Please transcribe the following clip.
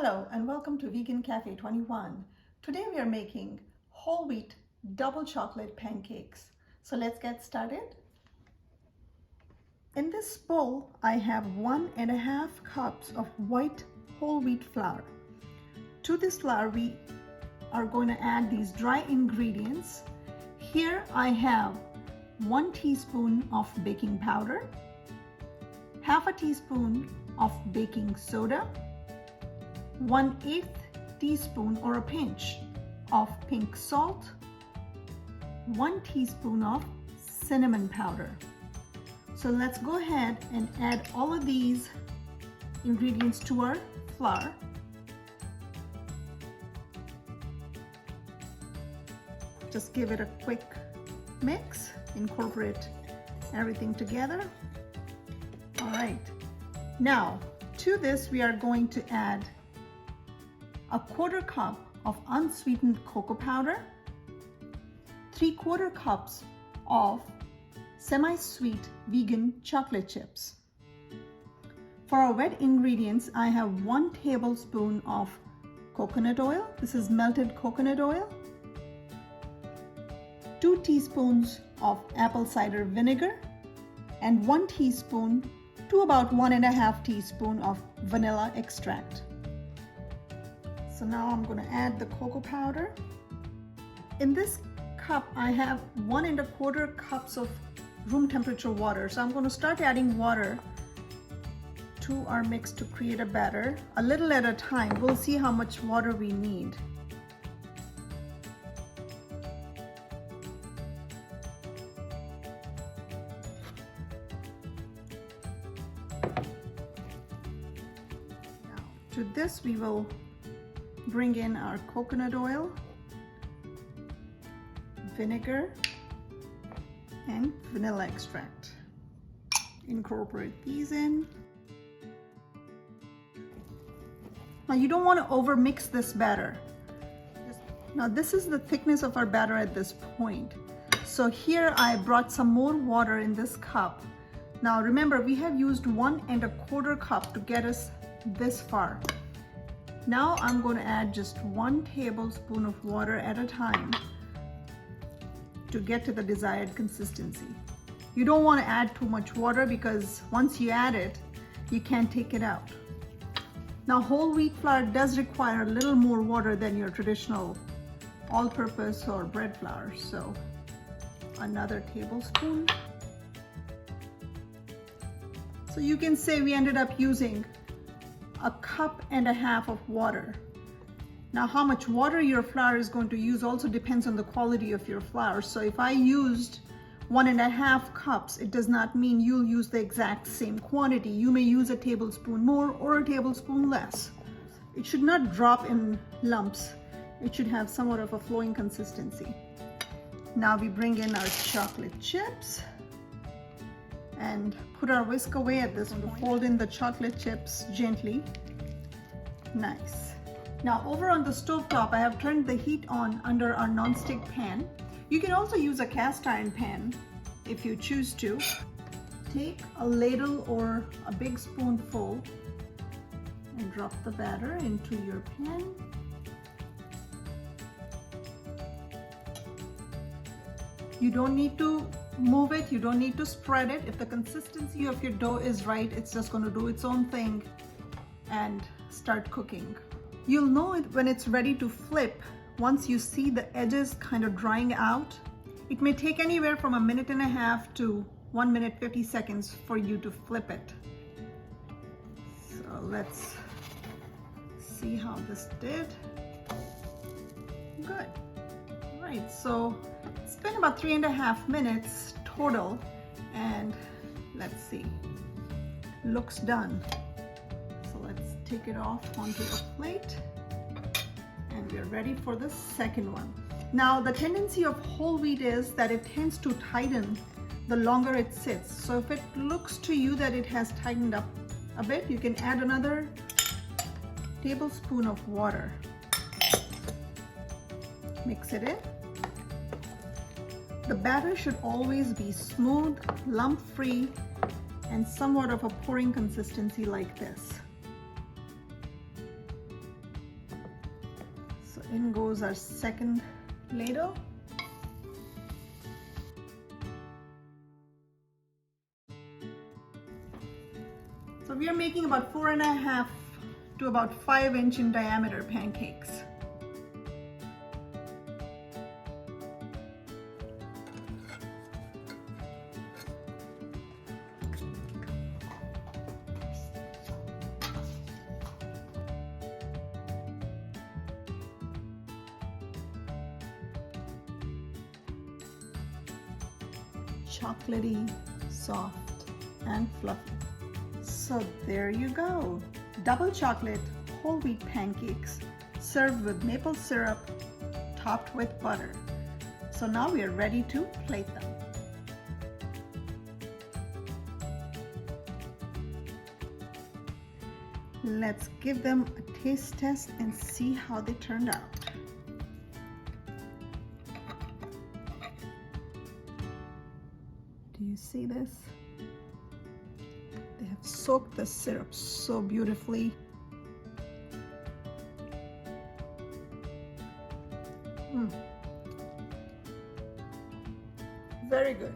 Hello and welcome to Vegan Cafe 21. Today we are making whole wheat double chocolate pancakes. So let's get started. In this bowl I have 1.5 cups of white whole wheat flour. To this flour we are going to add these dry ingredients. Here I have 1 teaspoon of baking powder, half a teaspoon of baking soda, 1/8 teaspoon or a pinch of pink salt, 1 teaspoon of cinnamon powder. So let's go ahead and add all of these ingredients to our flour. Just give it a quick mix, incorporate everything together. All right, now to this we are going to add a 1/4 cup of unsweetened cocoa powder, 3/4 cups of semi-sweet vegan chocolate chips. For our wet ingredients, I have 1 tablespoon of coconut oil. This is melted coconut oil, 2 teaspoons of apple cider vinegar, and 1 teaspoon to about 1.5 teaspoon of vanilla extract. So now I'm going to add the cocoa powder. In this cup I have 1.25 cups of room temperature water. So I'm going to start adding water to our mix to create a batter, a little at a time. We'll see how much water we need. Now to this we will bring in our coconut oil, vinegar, and vanilla extract. Incorporate these in. Now you don't want to over mix this batter. Now this is the thickness of our batter at this point. So here I brought some more water in this cup. Now remember, we have used 1.25 cup to get us this far. Now I'm going to add just 1 tablespoon of water at a time to get to the desired consistency. You don't want to add too much water because once you add it, you can't take it out. Now whole wheat flour does require a little more water than your traditional all-purpose or bread flour. So another tablespoon. So you can say we ended up using 1.5 cups of water. Now how much water your flour is going to use also depends on the quality of your flour. So if I used 1.5 cups, it does not mean you'll use the exact same quantity. You may use a tablespoon more or a tablespoon less. It should not drop in lumps. It should have somewhat of a flowing consistency. Now we bring in our chocolate chips and put our whisk away at this point. Fold in the chocolate chips gently. Nice. Now over on the stove top, I have turned the heat on under our non-stick pan. You can also use a cast iron pan if you choose to. Take a ladle or a big spoonful and drop the batter into your pan. You don't need to move it, you don't need to spread it. If the consistency of your dough is right, it's just going to do its own thing and start cooking. You'll know it when it's ready to flip once you see the edges kind of drying out. It may take anywhere from 1.5 minutes to 1 minute 50 seconds for you to flip it. So let's see how this did. Good. All right, so it's been about 3.5 minutes total, and let's see, looks done. So let's take it off onto a plate and we're ready for the second one. Now the tendency of whole wheat is that it tends to tighten the longer it sits. So if it looks to you that it has tightened up a bit, you can add another tablespoon of water. Mix it in. The batter should always be smooth, lump-free, and somewhat of a pouring consistency like this. So in goes our second ladle. So we are making about 4.5 to about 5-inch in diameter pancakes. Chocolatey, soft, and fluffy. So there you go. Double chocolate whole wheat pancakes served with maple syrup, topped with butter. So now we are ready to plate them. Let's give them a taste test and see how they turned out. Do you see this? They have soaked the syrup so beautifully. Very good.